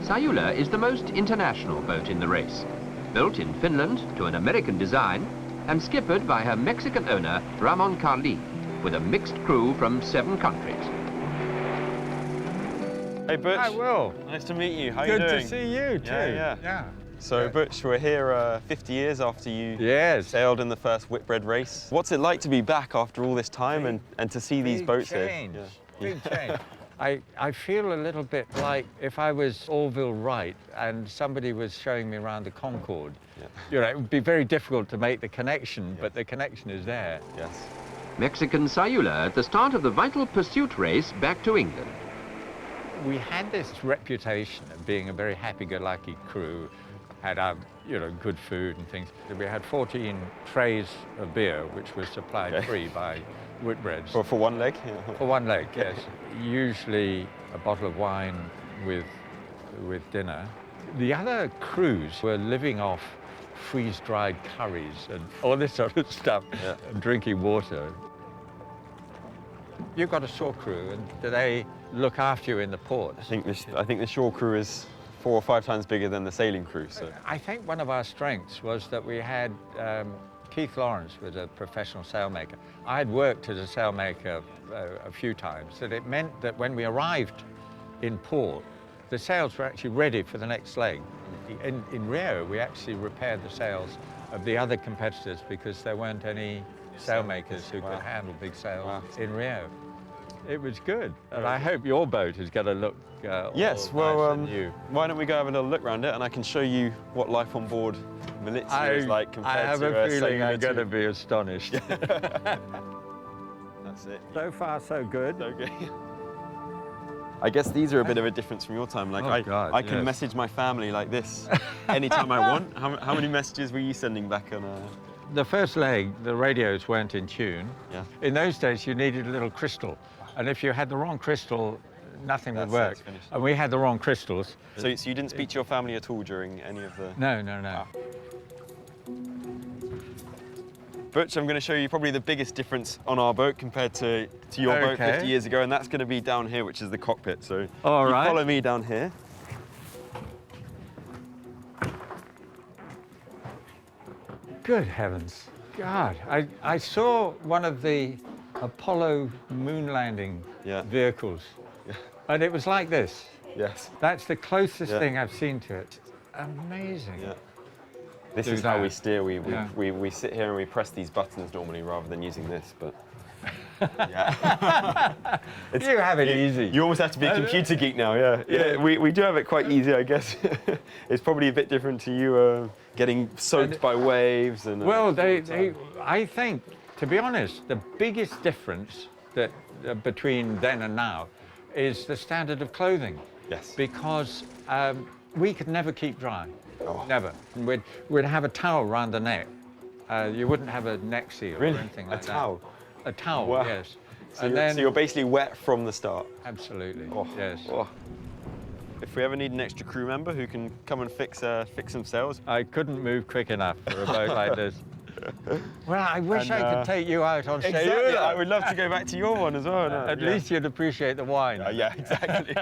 Sayula is the most international boat in the race. Built in Finland to an American design and skippered by her Mexican owner, Ramon Carlin, with a mixed crew from 7 countries. Hey Butch. Hi Will. Nice to meet you. How are you doing? Good to see you too. Yeah. So Butch, we're here 50 years after you sailed in the first Whitbread race. What's it like to be back after all this time and to see these boats change. here? Big change. I feel a little bit like if I was Orville Wright and somebody was showing me around the Concorde. You know, it would be very difficult to make the connection, but the connection is there. Yes. Mexican Sayula at the start of the vital pursuit race back to England. We had this reputation of being a very happy-go-lucky crew, had our, good food and things. We had 14 trays of beer, which was supplied free by Whitbreads. For one leg? For one leg, yes. Usually a bottle of wine with dinner. The other crews were living off freeze-dried curries and all this sort of stuff, and drinking water. You've got a shore crew, and do they look after you in the port? I think the shore crew is 4 or 5 times bigger than the sailing crew. So I think one of our strengths was that we had Keith Lawrence was a professional sailmaker. I had worked as a sailmaker a few times, and it meant that when we arrived in port, the sails were actually ready for the next leg. In Rio, we actually repaired the sails of the other competitors because there weren't any sailmakers who could handle big sails in Rio. It was good, and I hope your boat is going to look yes, well, why don't we go have a little look around it, and I can show you what life on board Malizia is like compared to I have a feeling I'm going to be astonished. That's it. So far, so good. Okay. I guess these are a bit of a difference from your time. Like I can message my family like this anytime I want. How many messages were you sending back on The first leg, the radios weren't in tune. Yeah. In those days, you needed a little crystal. And if you had the wrong crystal, nothing would work. And we had the wrong crystals. So you didn't speak to your family at all during any of the... No. Butch, I'm going to show you probably the biggest difference on our boat compared to your boat 50 years ago, and that's going to be down here, which is the cockpit. So follow me down here. Good heavens. God, I saw one of the Apollo moon landing vehicles, and it was like this. Yes. That's the closest thing I've seen to it. Amazing. Yeah. This is how we steer. We sit here and we press these buttons normally rather than using this, but you have it easy. You almost have to be a computer geek now, yeah. We do have it quite easy, I guess. It's probably a bit different to you, getting soaked by waves and. Well, I think, to be honest, the biggest difference that between then and now is the standard of clothing. Yes. Because we could never keep dry. Never. We'd have a towel around the neck. You wouldn't have a neck seal or anything like that. A towel? A towel, wow. yes. So you're basically wet from the start? Absolutely, yes. Oh. If we ever need an extra crew member who can come and fix some sails. I couldn't move quick enough for a boat like this. Well, I wish I could take you out on Exactly. Sayula. I would love to go back to your one as well. At least you'd appreciate the wine. Yeah, exactly.